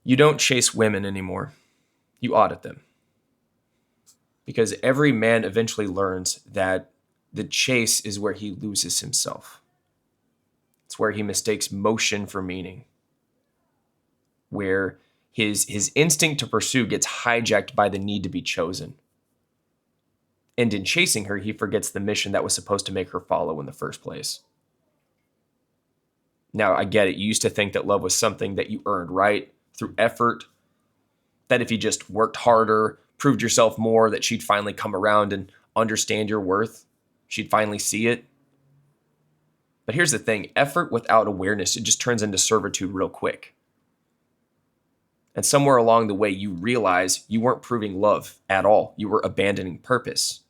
You don't chase women anymore. You audit them. Because every man eventually learns that the chase is where he loses himself. It's where he mistakes motion for meaning. Where his instinct to pursue gets hijacked by the need to be chosen. And in chasing her, he forgets the mission that was supposed to make her follow in the first place. Now, I get it. You used to think that love was something that you earned, right? Through effort. That if you just worked harder, proved yourself more, that she'd finally come around and understand your worth. She'd finally see it. But here's the thing. Effort without awareness, it just turns into servitude real quick. And somewhere along the way, you realize you weren't proving love at all. You were abandoning purpose.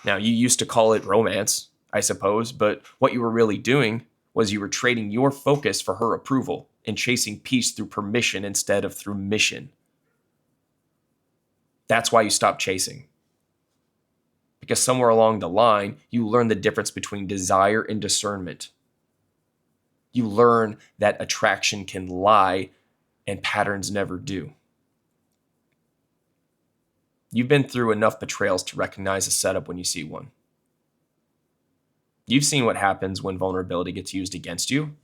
Now, you used to call it romance, I suppose, but what you were really doing was you were trading your focus for her approval and chasing peace through permission instead of through mission. That's why you stopped chasing. Because somewhere along the line, you learn the difference between desire and discernment. You learn that attraction can lie and patterns never do. You've been through enough betrayals to recognize a setup when you see one. You've seen what happens when vulnerability gets used against you.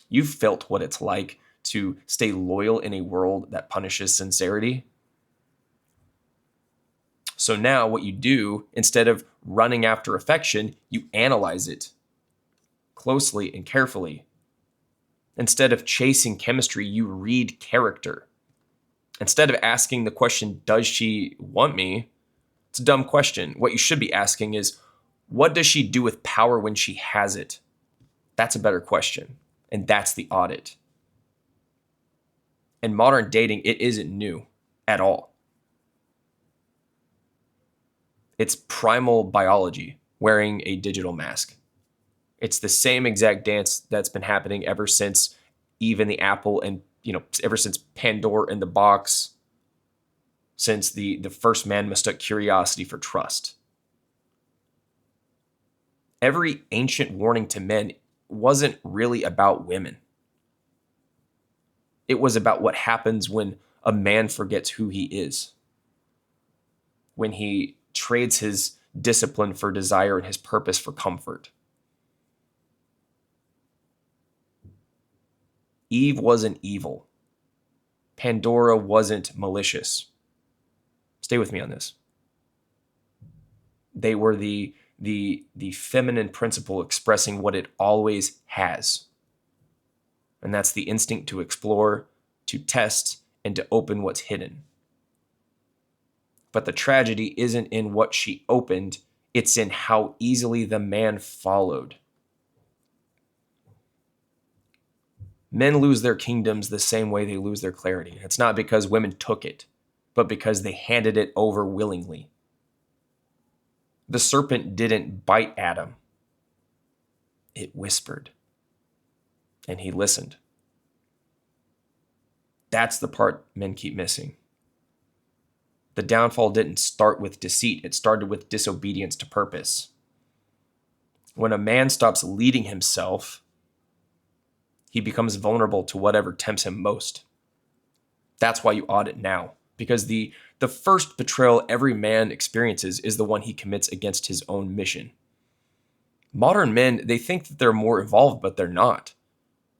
You've felt what it's like to stay loyal in a world that punishes sincerity. So now what you do, instead of running after affection, you analyze it closely and carefully. Instead of chasing chemistry, you read character. Instead of asking the question, does she want me? It's a dumb question. What you should be asking is, what does she do with power when she has it? That's a better question. And that's the audit. In modern dating, it isn't new at all. It's primal biology wearing a digital mask. It's the same exact dance that's been happening ever since even the Apple and, ever since Pandora in the box, since the first man mistook curiosity for trust. Every ancient warning to men wasn't really about women. It was about what happens when a man forgets who he is. When he trades his discipline for desire and his purpose for comfort. Eve wasn't evil. Pandora wasn't malicious. Stay with me on this. They were the feminine principle expressing what it always has. And that's the instinct to explore, to test, and to open what's hidden. But the tragedy isn't in what she opened, it's in how easily the man followed. Men lose their kingdoms the same way they lose their clarity. It's not because women took it, but because they handed it over willingly. The serpent didn't bite Adam. It whispered. And he listened. That's the part men keep missing. The downfall didn't start with deceit. It started with disobedience to purpose. When a man stops leading himself, he becomes vulnerable to whatever tempts him most. That's why you audit now. Because the first betrayal every man experiences is the one he commits against his own mission. Modern men, they think that they're more evolved, but they're not.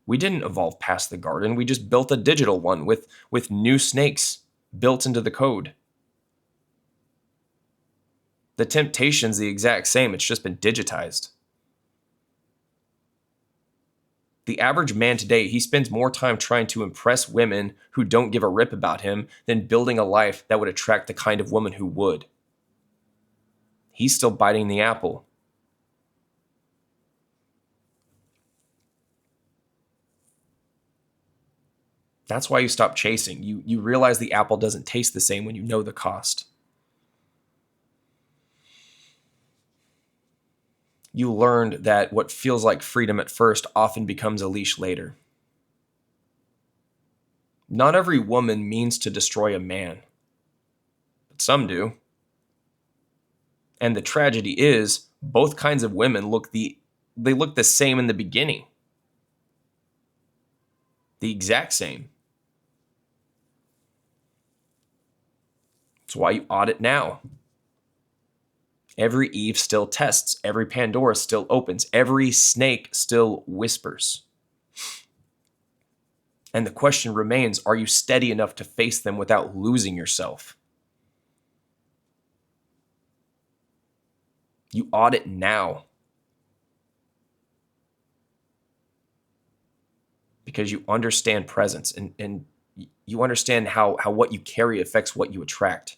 We didn't evolve past the garden. We just built a digital one with new snakes built into the code. The temptation's the exact same. It's just been digitized. The average man today, he spends more time trying to impress women who don't give a rip about him than building a life that would attract the kind of woman who would. He's still biting the apple. That's why you stop chasing. You realize the apple doesn't taste the same when you know the cost. You learned that what feels like freedom at first often becomes a leash later. Not every woman means to destroy a man, but some do. And the tragedy is, both kinds of women look the same in the beginning. The exact same. That's why you audit now. Every Eve still tests. Every Pandora still opens. Every snake still whispers. And the question remains, are you steady enough to face them without losing yourself? You audit now. Because you understand presence and you understand how what you carry affects what you attract.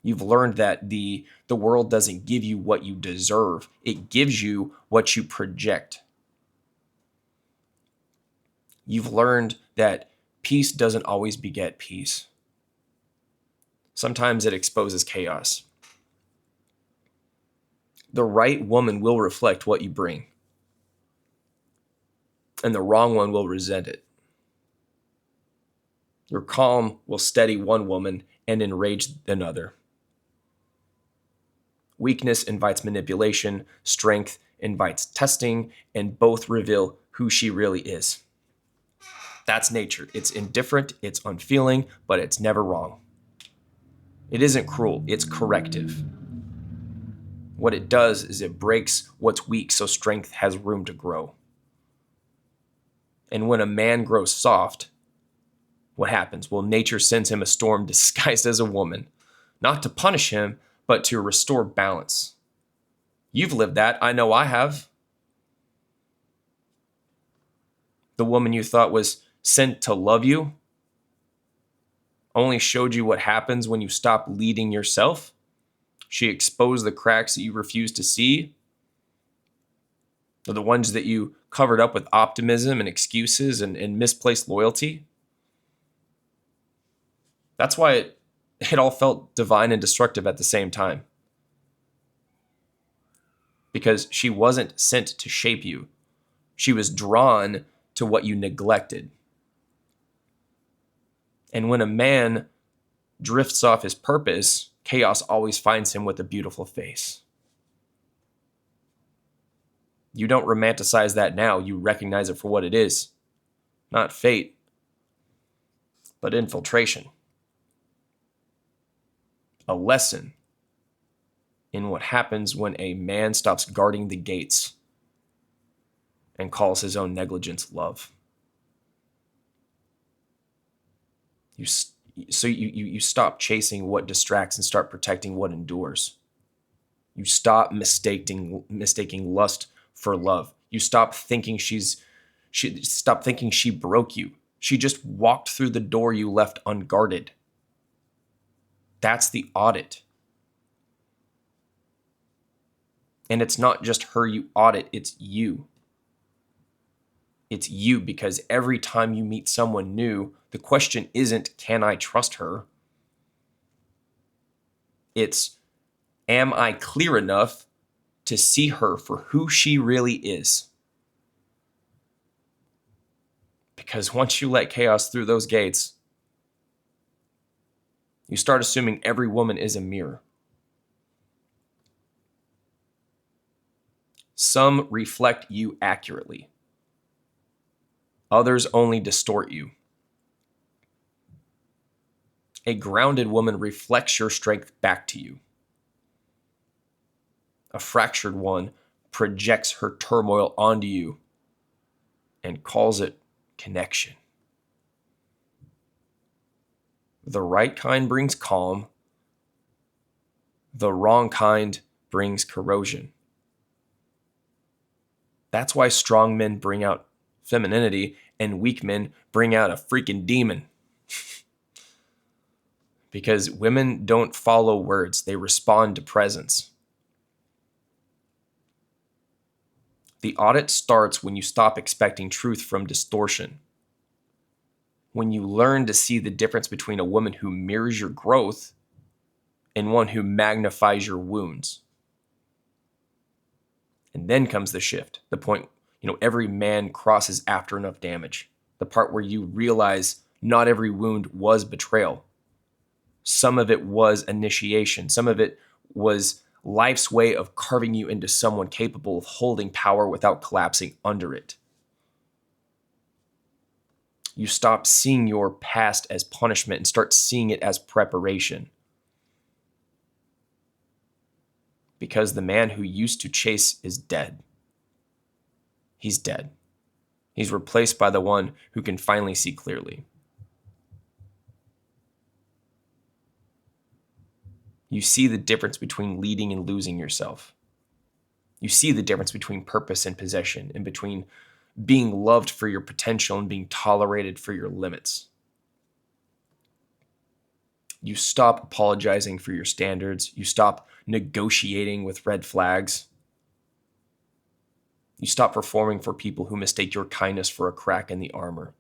You've learned that the world doesn't give you what you deserve. It gives you what you project. You've learned that peace doesn't always beget peace. Sometimes it exposes chaos. The right woman will reflect what you bring, and the wrong one will resent it. Your calm will steady one woman and enrage another. Weakness invites manipulation, strength invites testing, and both reveal who she really is. That's nature. It's indifferent, it's unfeeling, but it's never wrong. It isn't cruel, it's corrective. What it does is it breaks what's weak so strength has room to grow. And when a man grows soft, what happens? Well, nature sends him a storm disguised as a woman, not to punish him, but to restore balance. You've lived that. I know I have. The woman you thought was sent to love you only showed you what happens when you stop leading yourself. She exposed the cracks that you refuse to see, or the ones that you covered up with optimism and excuses and misplaced loyalty. That's why it all felt divine and destructive at the same time. Because she wasn't sent to shape you. She was drawn to what you neglected. And when a man drifts off his purpose, chaos always finds him with a beautiful face. You don't romanticize that now. You recognize it for what it is. Not fate, but infiltration. A lesson in what happens when a man stops guarding the gates and calls his own negligence love. You stop chasing what distracts and start protecting what endures. You stop mistaking lust for love. You stop thinking stop thinking she broke you. She just walked through the door you left unguarded. That's the audit. And it's not just her you audit, it's you. It's you, because every time you meet someone new, the question isn't, can I trust her? It's, am I clear enough to see her for who she really is? Because once you let chaos through those gates, you start assuming every woman is a mirror. Some reflect you accurately. Others only distort you. A grounded woman reflects your strength back to you. A fractured one projects her turmoil onto you and calls it connection. The right kind brings calm. The wrong kind brings corrosion. That's why strong men bring out femininity and weak men bring out a freaking demon. Because women don't follow words, they respond to presence. The audit starts when you stop expecting truth from distortion. When you learn to see the difference between a woman who mirrors your growth and one who magnifies your wounds. And then comes the shift, the point, every man crosses after enough damage. The part where you realize not every wound was betrayal. Some of it was initiation. Some of it was life's way of carving you into someone capable of holding power without collapsing under it. You stop seeing your past as punishment and start seeing it as preparation. Because the man who used to chase is dead. He's dead. He's replaced by the one who can finally see clearly. You see the difference between leading and losing yourself. You see the difference between purpose and possession, and between being loved for your potential and being tolerated for your limits. You stop apologizing for your standards. You stop negotiating with red flags. You stop performing for people who mistake your kindness for a crack in the armor.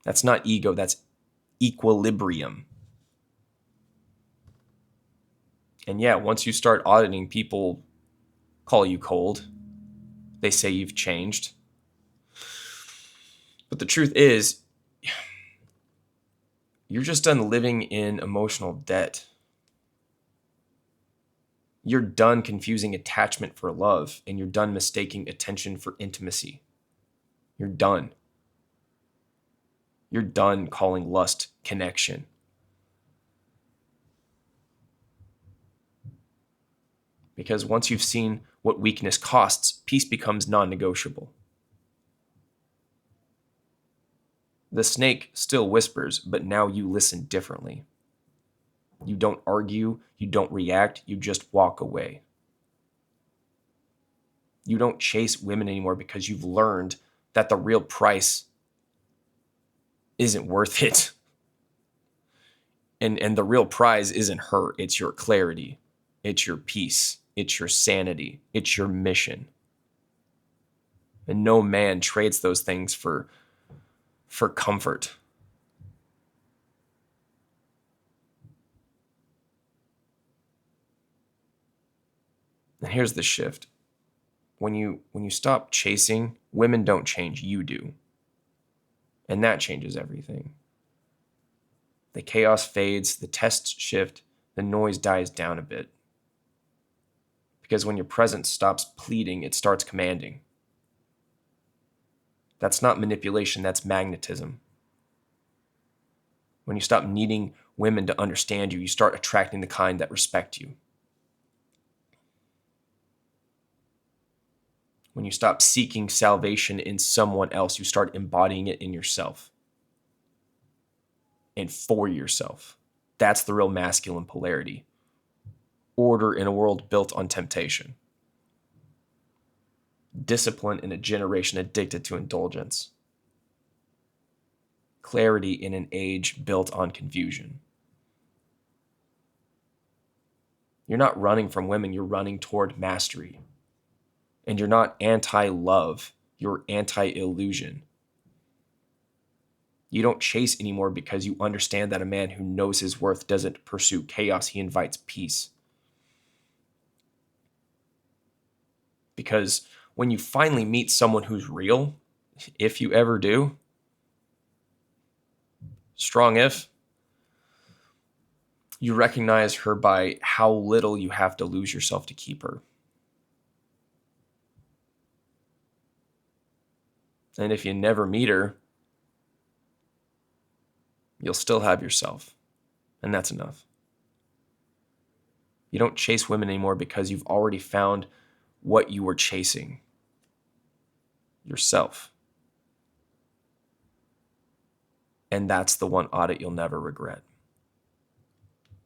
That's not ego, that's equilibrium. And yeah, once you start auditing, people call you cold. They say you've changed. But the truth is, you're just done living in emotional debt. You're done confusing attachment for love, and you're done mistaking attention for intimacy. You're done. You're done calling lust connection. Because once you've seen what weakness costs, peace becomes non-negotiable. The snake still whispers, but now you listen differently. You don't argue, you don't react, you just walk away. You don't chase women anymore because you've learned that the real price isn't worth it. And the real prize isn't her, it's your clarity, it's your peace, it's your sanity, it's your mission. And no man trades those things for comfort. And here's the shift. When you stop chasing, women don't change, you do. And that changes everything. The chaos fades, the tests shift, the noise dies down a bit. Because when your presence stops pleading, it starts commanding. That's not manipulation, that's magnetism. When you stop needing women to understand you, you start attracting the kind that respect you. When you stop seeking salvation in someone else, you start embodying it in yourself. And for yourself. That's the real masculine polarity. Order in a world built on temptation. Discipline in a generation addicted to indulgence. Clarity in an age built on confusion. You're not running from women, you're running toward mastery. And you're not anti-love, you're anti-illusion. You don't chase anymore because you understand that a man who knows his worth doesn't pursue chaos, he invites peace. Because when you finally meet someone who's real, if you ever do, strong if, you recognize her by how little you have to lose yourself to keep her. And if you never meet her, you'll still have yourself. And that's enough. You don't chase women anymore because you've already found what you were chasing. Yourself. And that's the one audit you'll never regret.